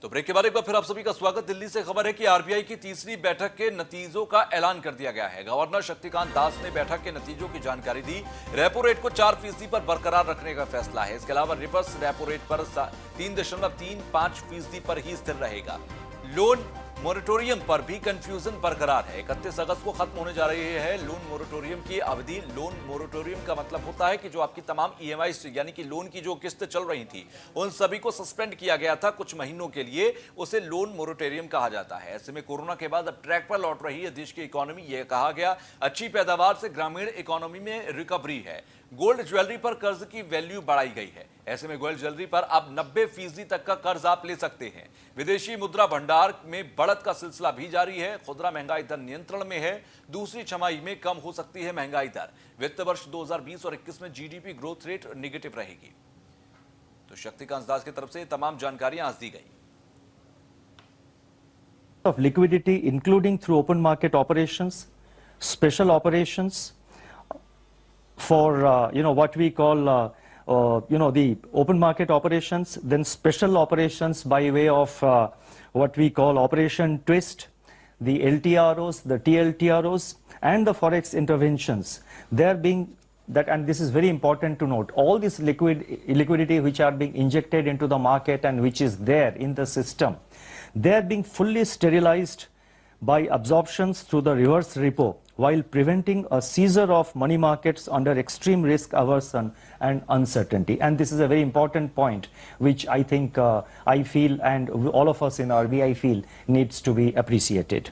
तो ब्रेक के बाद एक बार फिर आप सभी का स्वागत। दिल्ली से खबर है कि आरबीआई की तीसरी बैठक के नतीजों का ऐलान कर दिया गया है। गवर्नर शक्तिकांत दास ने बैठक के नतीजों की जानकारी दी। रेपो रेट को 4% पर बरकरार रखने का फैसला है। इसके अलावा रिवर्स रेपो रेट पर 3.35% पर ही स्थिर रहेगा। लोन मोरेटोरियम पर भी कंफ्यूजन बरकरार है। 31 अगस्त को खत्म होने जा रही है लोन मोरेटोरियम की अवधि। लोन मोरेटोरियम का मतलब होता है कि जो आपकी तमाम ईएमआई यानी कि लोन की जो किस्त चल रही थी उन सभी को सस्पेंड किया गया था कुछ महीनों के लिए। उसे लोन मोरेटोरियम कहा जाता है। ऐसे में कोरोना के बाद अब ट्रैक पर लौट रही है देश की इकोनॉमी। यह कहा गया अच्छी पैदावार से ग्रामीण इकोनॉमी में रिकवरी है। गोल्ड ज्वेलरी पर कर्ज की वैल्यू बढ़ाई गई है। ऐसे में गोल्ड ज्वेलरी पर अब 90% तक का कर्ज आप ले सकते हैं। विदेशी मुद्रा भंडार में बढ़त का सिलसिला भी जारी है। खुदरा महंगाई दर नियंत्रण में है। दूसरी छमाही में कम हो सकती है महंगाई दर। वित्त वर्ष 2020 और 21 में जीडीपी ग्रोथ रेट नेगेटिव रहेगी। तो शक्तिकांत दास की तरफ से तमाम जानकारियां आज दी गई। Of liquidity, including through open market operations, special operations for what we call the open market operations, then special operations by way of what we call Operation Twist, the LTROs, the TLTROs, and the forex interventions. They are being that, and this is very important to note, all this liquidity which are being injected into the market and which is there in the system, they are being fully sterilized by absorptions through the reverse repo, while preventing a seizure of money markets under extreme risk aversion and uncertainty. And this is a very important point which I think I feel and all of us in RBI feel needs to be appreciated.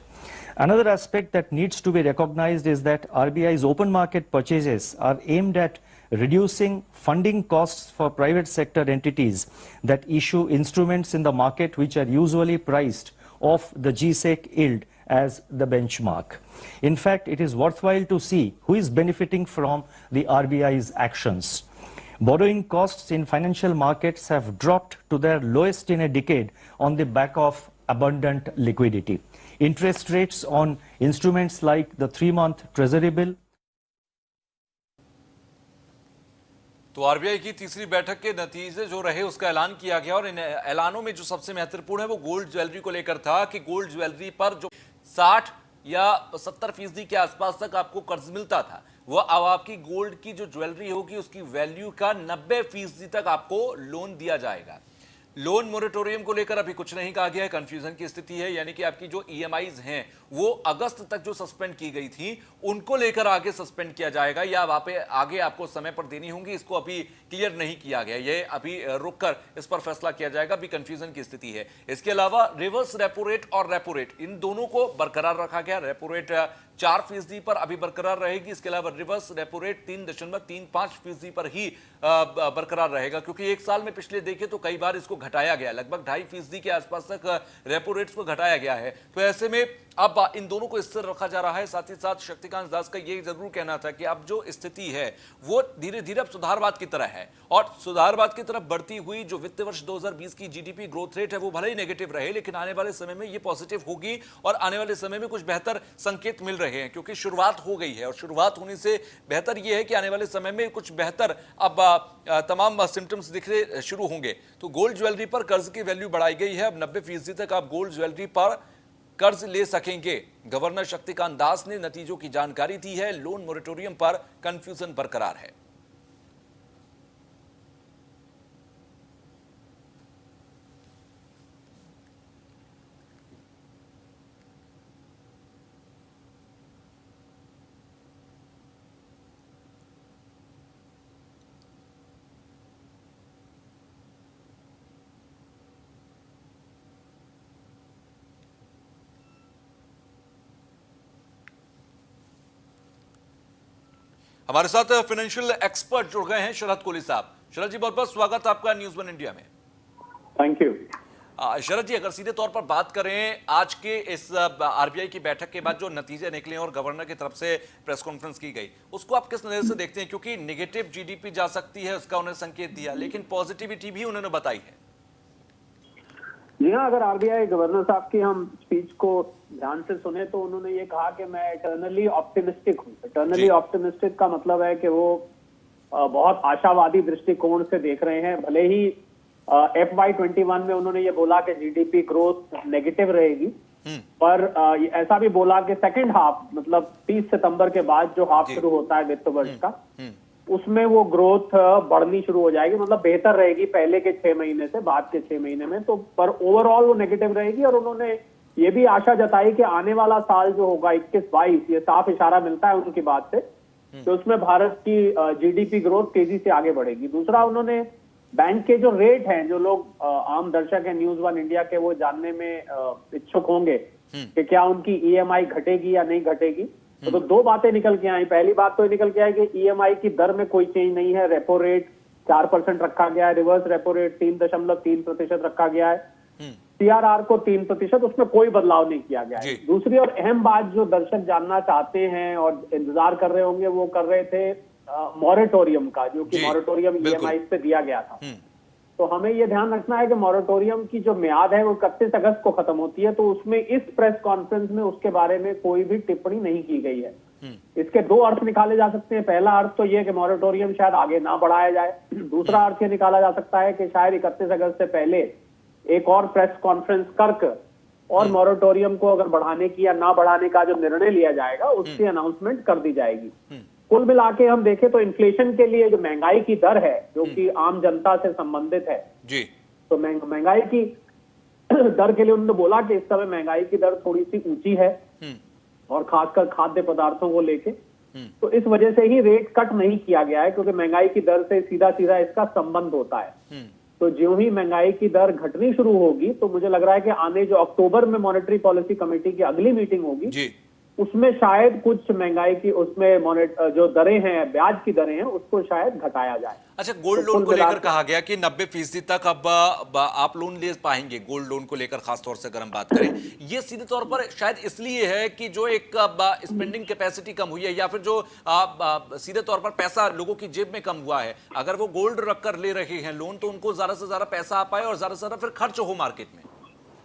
Another aspect that needs to be recognized is that RBI's open market purchases are aimed at reducing funding costs for private sector entities that issue instruments in the market which are usually priced off the GSEC yield as the benchmark. In fact, it is worthwhile to see who is benefiting from the RBI's actions. Borrowing costs in financial markets have dropped to their lowest in a decade on the back of abundant liquidity. Interest rates on instruments like the 3-month Treasury bill. तो RBI की तीसरी बैठक के नतीजे जो रहे उसका ऐलान किया गया और इन ऐलानों में जो सबसे महत्वपूर्ण है वो गोल्ड ज्वेलरी को लेकर था कि गोल्ड ज्वेलरी पर जो 60 या 70% के आसपास तक आपको कर्ज मिलता था वो अब आपकी गोल्ड की जो ज्वेलरी होगी उसकी वैल्यू का 90% तक आपको लोन दिया जाएगा। लोन मोरेटोरियम को लेकर अभी कुछ नहीं कहा गया है। कंफ्यूजन की स्थिति है, यानी कि आपकी जो ईएमआईज हैं वो अगस्त तक जो सस्पेंड की गई थी उनको लेकर आगे सस्पेंड किया जाएगा या आगे आपको समय पर देनी होंगी, इसको अभी क्लियर नहीं किया गया। ये अभी रुककर इस पर फैसला किया जाएगा। अभी कंफ्यूजन की स्थिति है। इसके अलावा रिवर्स रेपो रेट और रेपो रेट इन दोनों को बरकरार रखा गया। रेपो रेट 4% पर अभी बरकरार रहेगी। इसके अलावा रिवर्स रेपो रेट 3.35% पर ही बरकरार रहेगा, क्योंकि एक साल में पिछले देखें तो कई बार इसको घटाया गया, लगभग 2.5% के आसपास तक रेपो रेट्स को घटाया गया है। तो ऐसे में अब इन दोनों को स्थिर रखा जा रहा है। साथ ही साथ शक्तिकांत दास का यह जरूर कहना था कि अब जो स्थिति है वो धीरे धीरे अब सुधारवाद की तरह है और सुधारवाद की तरफ बढ़ती हुई जो वित्त वर्ष 2020 की जीडीपी ग्रोथ रेट है वो भले ही नेगेटिव रहे, लेकिन आने वाले समय में ये पॉजिटिव होगी और आने वाले समय में कुछ बेहतर संकेत मिल रहे हैं, क्योंकि शुरुआत हो गई है और शुरुआत होने से बेहतर यह है कि आने वाले समय में कुछ बेहतर अब तमाम सिम्टम्स दिखने शुरू होंगे। तो गोल्ड ज्वेलरी पर कर्ज की वैल्यू बढ़ाई गई है। अब 90% तक आप गोल्ड ज्वेलरी पर कर्ज ले सकेंगे। गवर्नर शक्तिकांत दास ने नतीजों की जानकारी दी है। लोन मोरेटोरियम पर कंफ्यूजन बरकरार है। हमारे साथ फाइनेंशियल एक्सपर्ट जुड़ गए हैं शरद कोहली साहब। शरद जी, बहुत बहुत स्वागत आपका न्यूज़ वन इंडिया में। Thank you. शरद जी, अगर सीधे तौर पर बात करें आज के इस आरबीआई की बैठक के बाद जो नतीजे निकले और गवर्नर की तरफ से प्रेस कॉन्फ्रेंस की गई, उसको आप किस नजर से देखते हैं? क्योंकि नेगेटिव जीडीपी जा सकती है उसका उन्होंने संकेत दिया, लेकिन पॉजिटिविटी भी उन्होंने बताई है। जी हाँ, अगर आरबीआई गवर्नर साहब की हम स्पीच को ध्यान से सुने तो उन्होंने ये कहा कि मैं इटर्नली ऑप्टिमिस्टिक हूँ। इटर्नली ऑप्टिमिस्टिक का मतलब है कि वो बहुत आशावादी दृष्टिकोण से देख रहे हैं। भले ही FY21 में उन्होंने ये बोला कि जीडीपी ग्रोथ नेगेटिव रहेगी, पर ऐसा भी बोला कि सेकंड हाफ मतलब 30 सितंबर के बाद जो हाफ जी। शुरू होता है वित्त वर्ष का, उसमें वो ग्रोथ बढ़नी शुरू हो जाएगी, मतलब बेहतर रहेगी पहले के 6 महीने से बाद के 6 महीने में। तो पर ओवरऑल वो नेगेटिव रहेगी। और उन्होंने ये भी आशा जताई कि आने वाला साल जो होगा 21-22, ये साफ इशारा मिलता है उनकी बात से, तो उसमें भारत की जीडीपी ग्रोथ तेजी से आगे बढ़ेगी। दूसरा, उन्होंने बैंक के जो रेट हैं, जो लोग आम दर्शक हैं न्यूज वन इंडिया के, वो जानने में इच्छुक होंगे कि क्या उनकी ईएमआई घटेगी या नहीं घटेगी। तो दो बातें निकल के आई। पहली बात तो ये निकल के आई कि ईएमआई की दर में कोई चेंज नहीं है। रेपो रेट 4% रखा गया है, रिवर्स रेपो रेट 3.3% रखा गया है, सीआरआर को 3%, उसमें कोई बदलाव नहीं किया गया है। दूसरी और अहम बात जो दर्शक जानना चाहते हैं और इंतजार कर रहे होंगे, वो कर रहे थे मॉरेटोरियम का, जो कि मॉरेटोरियम ईएमआई पे दिया गया था। तो हमें यह ध्यान रखना है कि मॉरेटोरियम की जो म्याद है वो 31 अगस्त को खत्म होती है, तो उसमें इस प्रेस कॉन्फ्रेंस में उसके बारे में कोई भी टिप्पणी नहीं की गई है। इसके दो अर्थ निकाले जा सकते हैं। पहला अर्थ तो यह कि मॉरेटोरियम शायद आगे ना बढ़ाया जाए। दूसरा अर्थ यह निकाला जा सकता है कि शायद 31 अगस्त से पहले एक और प्रेस कॉन्फ्रेंस करके और मॉरेटोरियम को अगर बढ़ाने की या ना बढ़ाने का जो निर्णय लिया जाएगा, उसकी अनाउंसमेंट कर दी जाएगी। कुल मिला के हम देखें तो इन्फ्लेशन के लिए जो महंगाई की दर है, जो कि आम जनता से संबंधित है जी, तो महंगाई की दर के लिए उन्होंने बोला कि इस समय महंगाई की दर थोड़ी सी ऊंची है, और खासकर खाद्य पदार्थों को लेके। तो इस वजह से ही रेट कट नहीं किया गया है, क्योंकि महंगाई की दर से सीधा सीधा इसका संबंध होता है। तो ज्यों ही महंगाई की दर घटनी शुरू होगी, तो मुझे लग रहा है कि आने जो अक्टूबर में मॉनेटरी पॉलिसी कमेटी की अगली मीटिंग होगी जी, उसमें शायद कुछ महंगाई की उसमें जो दरें हैं, ब्याज की दरें हैं, उसको शायद घटाया जाए। अच्छा, गोल्ड लोन को लेकर कहा गया कि 90% तक अब आप लोन ले पाएंगे। गोल्ड लोन को लेकर खासतौर से अगर हम बात करें, ये सीधे तौर पर शायद इसलिए है कि जो एक स्पेंडिंग कैपेसिटी कम हुई है, या फिर जो सीधे तौर पर पैसा लोगों की जेब में कम हुआ है। अगर वो गोल्ड रखकर ले रहे हैं लोन, तो उनको ज्यादा से ज्यादा पैसा आ पाए और ज्यादा से ज्यादा फिर खर्च हो मार्केट में।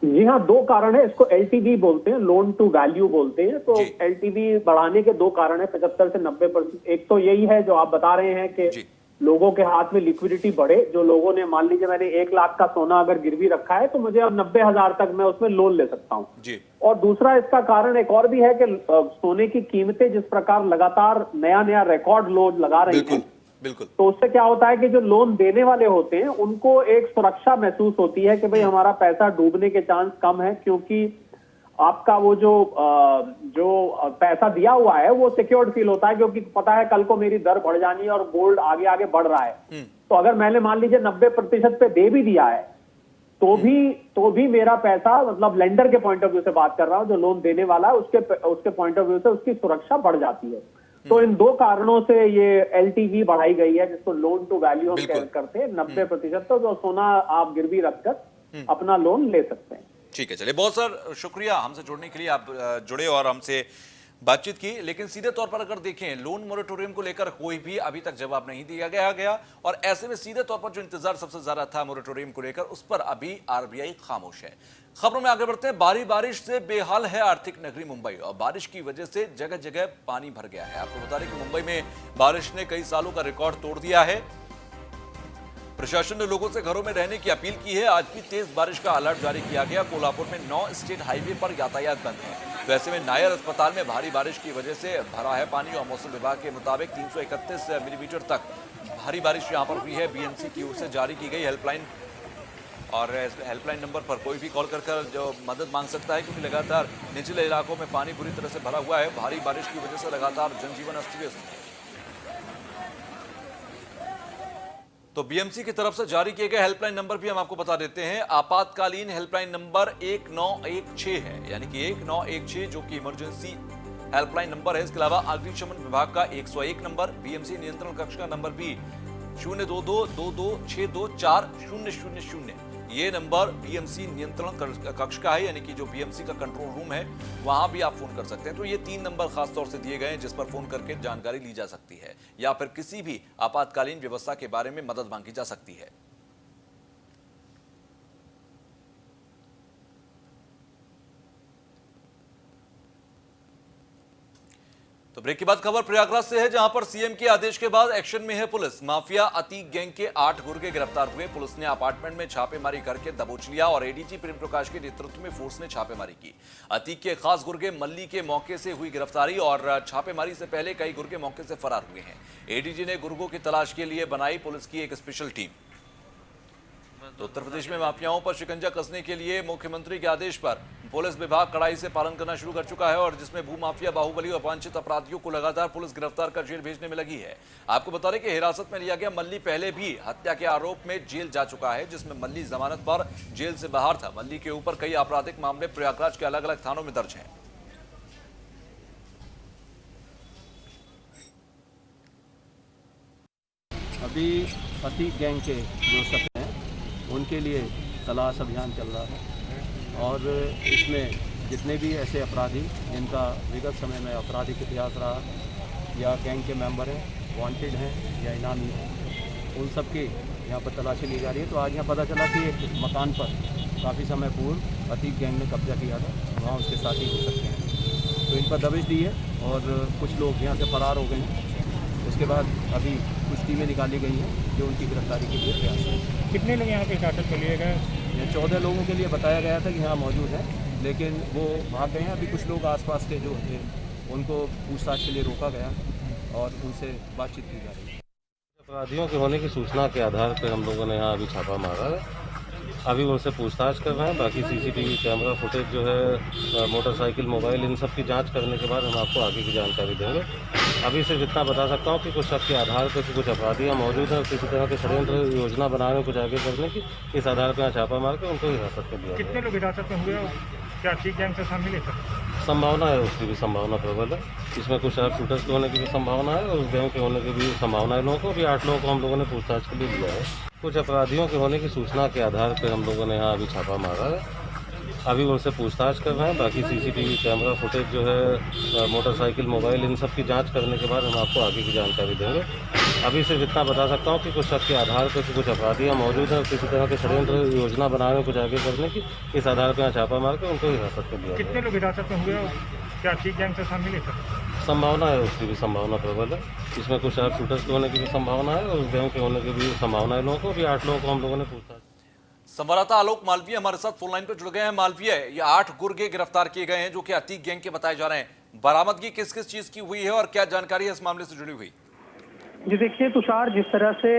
जी हाँ, दो कारण है। इसको एलटीवी बोलते हैं, लोन टू वैल्यू बोलते हैं। तो एलटीवी बढ़ाने के दो कारण है, 75 से 90%। एक तो यही है जो आप बता रहे हैं कि लोगों के हाथ में लिक्विडिटी बढ़े। जो लोगों ने, मान लीजिए मैंने 1 लाख का सोना अगर गिरवी रखा है, तो मुझे अब 90,000 तक मैं उसमें लोन ले सकता हूँ। और दूसरा इसका कारण एक और भी है कि सोने की कीमतें जिस प्रकार लगातार नया नया रिकॉर्ड लो लगा रही हैं, बिल्कुल। तो उससे क्या होता है कि जो लोन देने वाले होते हैं उनको एक सुरक्षा महसूस होती है कि भाई हमारा पैसा डूबने के चांस कम है, क्योंकि आपका वो जो पैसा दिया हुआ है वो सिक्योर्ड फील होता है, क्योंकि पता है कल को मेरी दर बढ़ जानी है और गोल्ड आगे आगे बढ़ रहा है। तो अगर मैंने मान लीजिए 90% पे दे भी दिया है, तो भी मेरा पैसा, मतलब लेंडर के पॉइंट ऑफ व्यू से बात कर रहा हूं, जो लोन देने वाला है उसके पॉइंट ऑफ व्यू से उसकी सुरक्षा बढ़ जाती है। तो इन दो कारणों से ये एलटीवी बढ़ाई गई है, जिसको लोन टू वैल्यू हम करते हैं। 90% तो जो सोना आप गिरवी रखकर अपना लोन ले सकते हैं। ठीक है, चलिए, बहुत सर शुक्रिया हमसे जुड़ने के लिए। आप जुड़े और हमसे बातचीत की। लेकिन सीधे तौर पर अगर देखें, लोन मोरेटोरियम को लेकर कोई भी अभी तक जवाब नहीं दिया गया और ऐसे में सीधे तौर पर जो इंतजार सबसे ज्यादा था मोरेटोरियम को लेकर, उस पर अभी आरबीआई खामोश है। खबरों में आगे बढ़ते हैं। भारी बारिश से बेहाल है आर्थिक नगरी मुंबई, और बारिश की वजह से जगह जगह पानी भर गया है। आपको बता दें कि मुंबई में बारिश ने कई सालों का रिकॉर्ड तोड़ दिया है। प्रशासन ने लोगों से घरों में रहने की अपील की है। आज भी तेज बारिश का अलर्ट जारी किया गया। कोल्हापुर में 9 स्टेट हाईवे पर यातायात बंद है। तो ऐसे में नायर अस्पताल में भारी बारिश की वजह से भरा है पानी, और मौसम विभाग के मुताबिक 331 मिलीमीटर तक भारी बारिश यहां पर हुई है। बीएमसी की ओर से जारी की गई हेल्पलाइन, और हेल्पलाइन नंबर पर कोई भी कॉल कर जो मदद मांग सकता है, क्योंकि लगातार निचले इलाकों में पानी बुरी तरह से भरा हुआ है। भारी बारिश की वजह से लगातार जनजीवन अस्त व्यस्त है। तो बीएमसी की तरफ से जारी किए गए हेल्पलाइन नंबर भी हम आपको बता देते हैं। आपातकालीन हेल्पलाइन नंबर 1916 है, यानी कि 1916 जो कि इमरजेंसी हेल्पलाइन नंबर है। इसके अलावा अग्निशमन विभाग का 101 नंबर, बीएमसी नियंत्रण कक्ष का नंबर भी 02222624000। ये नंबर बीएमसी नियंत्रण कक्ष का है, यानी कि जो बीएमसी का कंट्रोल रूम है, वहां भी आप फोन कर सकते हैं। तो ये 3 नंबर खास तौर से दिए गए हैं जिस पर फोन करके जानकारी ली जा सकती है, या फिर किसी भी आपातकालीन व्यवस्था के बारे में मदद मांगी जा सकती है। तो ब्रेक के बाद खबर प्रयागराज से है, जहां पर सीएम के आदेश के बाद एक्शन में है पुलिस। माफिया अतीक गैंग के 8 गुर्गे गिरफ्तार हुए। पुलिस ने अपार्टमेंट में छापेमारी करके दबोच लिया और एडीजी प्रेम प्रकाश के नेतृत्व में फोर्स ने छापेमारी की। अतीक के खास गुर्गे मल्ली के मौके से हुई गिरफ्तारी और छापेमारी से पहले कई गुर्गे मौके से फरार हुए हैं। एडीजी ने गुर्गों की तलाश के लिए बनाई पुलिस की एक स्पेशल टीम। तो उत्तर प्रदेश में माफियाओं पर शिकंजा कसने के लिए मुख्यमंत्री के आदेश पर पुलिस विभाग कड़ाई से पालन करना शुरू कर चुका है और जिसमें भूमाफिया, बाहुबली और वांछित अपराधियों को लगातार पुलिस गिरफ्तार कर जेल भेजने में लगी है। आपको बता दें कि हिरासत में लिया गया मल्ली पहले भी हत्या के आरोप में जेल जा चुका है, जिसमें मल्ली जमानत पर जेल से बाहर था। मल्ली के ऊपर कई आपराधिक मामले प्रयागराज के अलग अलग थानों में दर्ज हैं। अभी अतीक गैंग के जो शख्स हैं उनके लिए तलाश अभियान चल रहा है और इसमें जितने भी ऐसे अपराधी जिनका विगत समय में आपराधिक इतिहास रहा या गैंग के मेंबर हैं, वांटेड हैं या इनामी हैं, उन सब की यहाँ पर तलाशी ली जा रही है। तो आज यहाँ पता चला कि एक मकान पर काफ़ी समय पूर्व अतीक गैंग ने कब्जा किया था, वहाँ उसके साथी हो सकते हैं। तो इन पर दबिश दी है और कुछ लोग यहाँ से फरार हो गए हैं। उसके बाद अभी कुछ टीमें निकाली गई हैं जो उनकी गिरफ्तारी के लिए प्रयास करें। कितने लोग यहाँ पे हिरासत में लिए गए? ये 14 लोगों के लिए बताया गया था कि यहाँ मौजूद हैं, लेकिन वो भाग गए हैं। अभी कुछ लोग आसपास के जो थे उनको पूछताछ के लिए रोका गया और उनसे बातचीत की जा रही है। अपराधियों के होने की सूचना के आधार पर हम लोगों ने यहाँ अभी छापा मारा है। अभी उनसे पूछताछ कर रहे हैं। बाकी सीसीटीवी कैमरा फुटेज जो है, मोटरसाइकिल, मोबाइल, इन सब की जांच करने के बाद हम आपको आगे की जानकारी देंगे। अभी सिर्फ इतना बता सकता हूँ कि कुछ शक के आधार पर कुछ अपराधी यहाँ मौजूद हैं और किसी तरह के षड्यंत्र योजना बना रहे हैं कुछ आगे करने की। इस आधार पर यहाँ छापा मार के उनको हिरासत में लिया। कितने लोग हिरासत में हुए? क्या अतीक गैंग से शामिल है सर? संभावना है, उसकी भी संभावना प्रबल है। इसमें कुछ शार्प शूटर्स के होने की भी संभावना है और उस गैंग के होने की भी संभावना है। लोगों को भी 8 लोगों को हम लोगों ने पूछताछ के लिए लिया है। कुछ अपराधियों के होने की सूचना के आधार पर हम लोगों ने यहाँ अभी छापा मारा है। अभी उनसे पूछताछ कर रहे हैं। बाकी सीसीटीवी कैमरा फुटेज जो है, मोटरसाइकिल, मोबाइल, इन सब की जांच करने के बाद हम आपको आगे की जानकारी देंगे। अभी सिर्फ इतना बता सकता हूँ कि कुछ शक के आधार पर कुछ अपराधी यहाँ मौजूद हैं और किसी तरह के षड्यंत्र योजना बना रहे हैं कुछ आगे करने की। इस आधार पर यहाँ छापा मार के उनको हिरासत में लिया। कितने लोग हिरासत में हुए? क्या अतीक गैंग से शामिल है सर? संभावना है, उसकी भी संभावना प्रबल है। इसमें कुछ शार्प शूटर्स के होने की भी संभावना है और उस गैंग के होने की भी संभावना है। लोगों को भी 8 लोगों को हम लोगों ने पूछताछ। संवाददाता आलोक मालवीय हमारे साथ फोन लाइन पर जुड़ गए हैं। मालवीय, ये 8 गुर्गे गिरफ्तार किए गए हैं जो कि अतीक गैंग के बताए जा रहे हैं। बरामदगी किस किस चीज की हुई है और क्या जानकारी है इस मामले से जुड़ी हुई? जी देखिए तुषार, जिस तरह से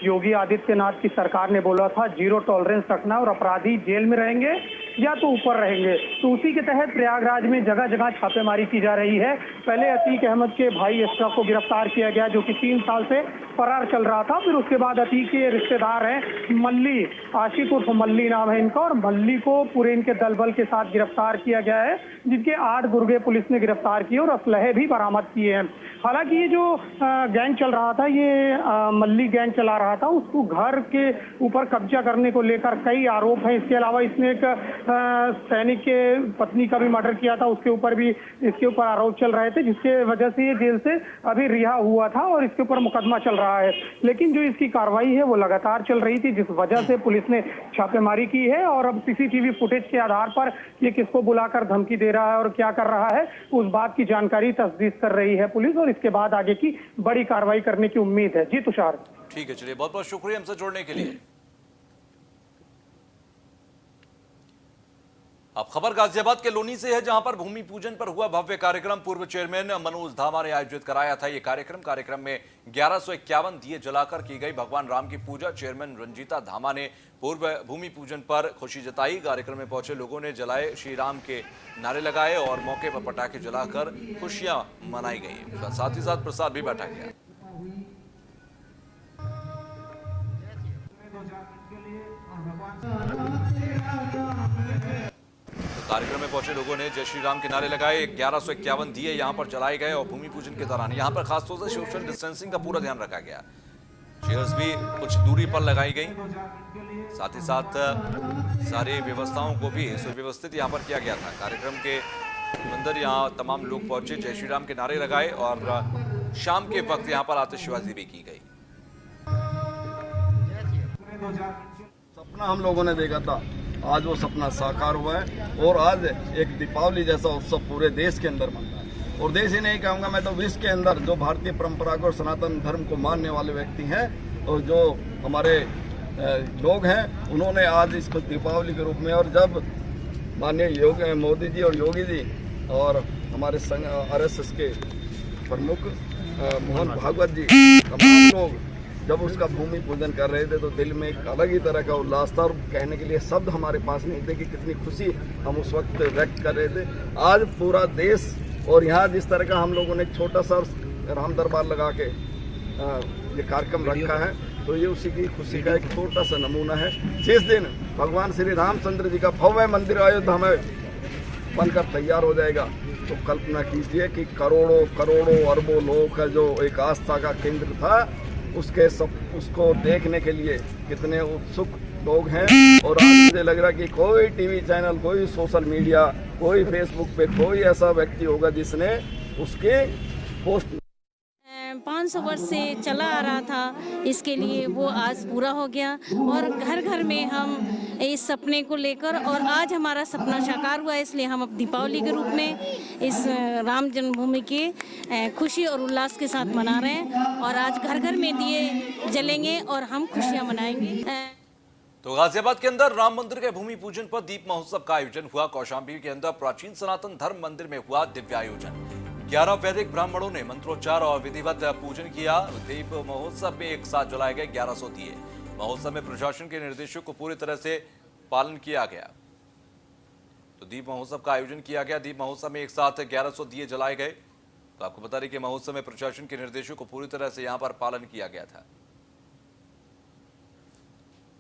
योगी आदित्यनाथ की सरकार ने बोला था 0 टॉलरेंस रखना और अपराधी जेल में रहेंगे या तो ऊपर रहेंगे, तो उसी के तहत प्रयागराज में जगह जगह छापेमारी की जा रही है। पहले अतीक अहमद के भाई अशरफ को गिरफ्तार किया गया जो कि 3 साल से फरार चल रहा था। फिर उसके बाद अतीक के रिश्तेदार हैं मल्ली, आशिक उर्फ मल्ली नाम है इनका, और मल्ली को पूरे इनके दल बल के साथ गिरफ्तार किया गया है, जिनके 8 गुर्गे पुलिस ने गिरफ्तार किए और असलहे भी बरामद किए हैं। हालांकि ये जो गैंग चल रहा था, ये मल्ली गैंग चला रहा था, उसको घर के ऊपर कब्जा करने को लेकर कई आरोप हैं। इसके अलावा इसने एक सैनिक के पत्नी का भी मर्डर किया था, उसके ऊपर भी इसके ऊपर आरोप चल रहे थे, जिसके वजह से ये जेल से अभी रिहा हुआ था और इसके ऊपर मुकदमा चल रहा है। लेकिन जो इसकी कार्रवाई है वो लगातार चल रही थी, जिस वजह से पुलिस ने छापेमारी की है और अब सीसीटीवी फुटेज के आधार पर ये किसको बुलाकर धमकी दे रहा है और क्या कर रहा है उस बात की जानकारी तस्दीक कर रही है पुलिस, और इसके बाद आगे की बड़ी कार्रवाई करने की उम्मीद है। जी तुषार। ठीक है, चलिए बहुत बहुत शुक्रिया हमसे जुड़ने के लिए। अब खबर गाजियाबाद के लोनी से है, जहां पर भूमि पूजन पर हुआ भव्य कार्यक्रम पूर्व चेयरमैन मनोज धामा ने आयोजित कराया था। यह कार्यक्रम में 1151 दिए जलाकर की गई भगवान राम की पूजा। चेयरमैन रंजीता धामा ने पूर्व भूमि पूजन पर खुशी जताई। कार्यक्रम में पहुंचे लोगों ने जलाए श्री राम के नारे लगाए और मौके पर पटाखे जलाकर खुशियां मनाई गई। साथ ही साथ प्रसाद भी बांटा गया। कार्यक्रम में पहुंचे लोगों ने जय श्री राम के नारे लगाए। 1151 दिए यहां पर जलाए गए और भूमि पूजन के दौरान यहां पर खासतौर से सोशल डिस्टेंसिंग का पूरा ध्यान रखा गया। चेयर्स भी कुछ दूरी पर लगाई गई, साथ ही साथ सारी व्यवस्थाओं को भी सुव्यवस्थित यहां पर किया गया था। कार्यक्रम के अंदर यहां तमाम लोग पहुंचे, जय श्री राम के नारे लगाए और शाम के वक्त यहां पर आतिशबाजी भी की गई। सपना हम लोगों ने देखा था, आज वो सपना साकार हुआ है और आज एक दीपावली जैसा उत्सव पूरे देश के अंदर मन रहा है। और देश ही नहीं कहूँगा, मैं तो विश्व के अंदर जो भारतीय परंपरा को और सनातन धर्म को मानने वाले व्यक्ति हैं और जो हमारे लोग हैं, उन्होंने आज इसको दीपावली के रूप में, और जब माननीय मोदी जी और योगी जी और हमारे संघ RSS के प्रमुख मोहन भागवत जी, तमाम लोग जब उसका भूमि पूजन कर रहे थे तो दिल में एक अलग ही तरह का उल्लास था और कहने के लिए शब्द हमारे पास नहीं थे कि कितनी खुशी हम उस वक्त व्यक्त कर रहे थे। आज पूरा देश, और यहाँ जिस तरह का हम लोगों ने छोटा सा राम दरबार लगा के ये कार्यक्रम रखा है, तो ये उसी की खुशी का एक छोटा सा नमूना है। जिस दिन भगवान श्री रामचंद्र जी का भव्य मंदिर अयोध्या में बनकर तैयार हो जाएगा, तो कल्पना कीजिए कि करोड़ों करोड़ों अरबों लोगों का जो एक आस्था का केंद्र था, उसको देखने के लिए कितने उत्सुक लोग हैं। और आज मुझे लग रहा है कि कोई टीवी चैनल, कोई सोशल मीडिया, कोई फेसबुक पे कोई ऐसा व्यक्ति होगा जिसने उसके पोस्ट 500 वर्ष से चला आ रहा था, इसके लिए वो आज पूरा हो गया और घर घर में हम इस सपने को लेकर, और आज हमारा सपना साकार हुआ, इसलिए हम अब दीपावली के रूप में इस राम जन्मभूमि के खुशी और उल्लास के साथ मना रहे हैं। और आज घर घर में दिए जलेंगे और हम खुशियाँ मनाएंगे। तो गाजियाबाद के अंदर राम मंदिर के भूमि पूजन पर दीप महोत्सव का आयोजन हुआ। कौशाम्बी के अंदर प्राचीन सनातन धर्म मंदिर में हुआ दिव्य आयोजन। 11 वैदिक ब्राह्मणों ने मंत्रोच्चार और विधिवत पूजन किया। दीप महोत्सव में एक साथ जलाए गए 1100 दिए। महोत्सव में प्रशासन के निर्देशों को पूरी तरह से पालन किया गया। तो दीप महोत्सव का आयोजन किया गया। दीप महोत्सव में एक साथ 1100 दिए जलाए गए। तो आपको बता दें कि महोत्सव में प्रशासन के निर्देशों को पूरी तरह से यहां पर पालन किया गया था।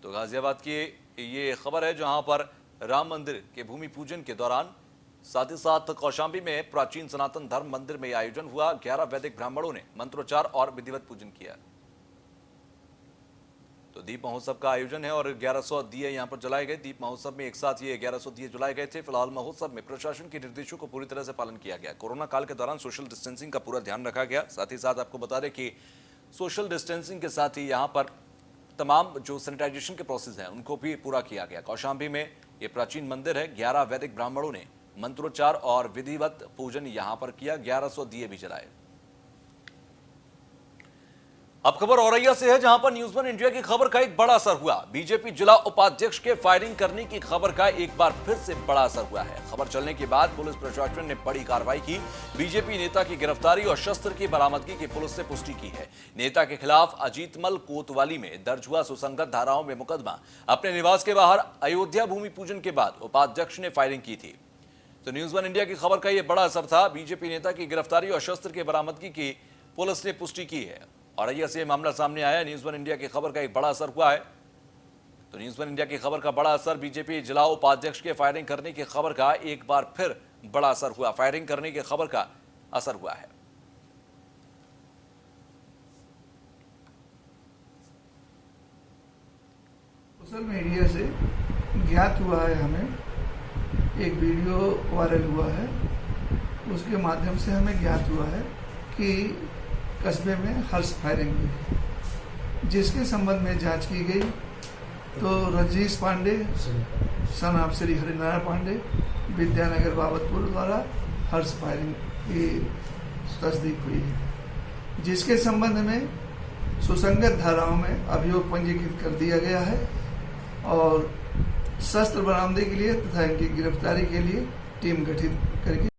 तो गाजियाबाद की ये खबर है जहां पर राम मंदिर के भूमि पूजन के दौरान साथ ही साथ कौशाम्बी में प्राचीन सनातन धर्म मंदिर में आयोजन हुआ। 11 वैदिक ब्राह्मणों ने मंत्रोच्चार और विधिवत पूजन किया। तो दीप महोत्सव का आयोजन है और 1100 दिए यहां पर जलाए गए। दीप महोत्सव में एक साथ ये 1100 दिए जलाए गए थे। फिलहाल महोत्सव में प्रशासन के निर्देशों को पूरी तरह से पालन किया गया। कोरोना काल के दौरान सोशल डिस्टेंसिंग का पूरा ध्यान रखा गया। साथ ही साथ आपको बता दें कि सोशल डिस्टेंसिंग के साथ ही यहाँ पर तमाम जो सैनिटाइजेशन के प्रोसेस हैं उनको भी पूरा किया गया। कौशाम्बी में ये प्राचीन मंदिर है। 11 वैदिक ब्राह्मणों ने मंत्रोच्चार और विधिवत पूजन यहां पर किया। 1100 दिए भी जलाए। अब खबर औरैया से है जहां पर न्यूज़ वन इंडिया की खबर का एक बड़ा असर हुआ। बीजेपी जिला उपाध्यक्ष के फायरिंग करने की खबर का एक बार फिर से बड़ा असर हुआ है। खबर चलने के बाद पुलिस प्रशासन ने बड़ी कार्रवाई की। बीजेपी नेता की गिरफ्तारी और शस्त्र की बरामदगी की पुलिस ने पुष्टि की है। नेता के खिलाफ अजीतमल कोतवाली में दर्ज हुआ सुसंगत धाराओं में मुकदमा। अपने निवास के बाहर अयोध्या भूमि पूजन के बाद उपाध्यक्ष ने फायरिंग की थी। तो न्यूज़ वन इंडिया की खबर का यह बड़ा असर था। बीजेपी नेता की गिरफ्तारी और शस्त्र की बरामदगी की पुलिस ने पुष्टि की है। औरैया से मामला सामने आया। न्यूज़ वन इंडिया की खबर का एक बड़ा असर हुआ है। तो न्यूज़ वन इंडिया की खबर का बड़ा असर, बीजेपी जिला उपाध्यक्ष के फायरिंग करने की खबर का एक बार फिर बड़ा असर हुआ। फायरिंग करने की खबर का असर हुआ है। सोशल मीडिया से ज्ञात हुआ है, हमें एक वीडियो वायरल हुआ है, उसके माध्यम से हमें ज्ञात हुआ है कि कस्बे में हर्ष फायरिंग हुई, जिसके संबंध में जांच की गई। तो रजनीश पांडे सन ऑफ श्री हरिनारायण पांडे विद्यानगर बाबतपुर द्वारा हर्ष फायरिंग की तस्दीक हुई है, जिसके संबंध में सुसंगत धाराओं में अभियोग पंजीकृत कर दिया गया है और शस्त्र बरामदगी के लिए तथा इनकी गिरफ्तारी के लिए टीम गठित करके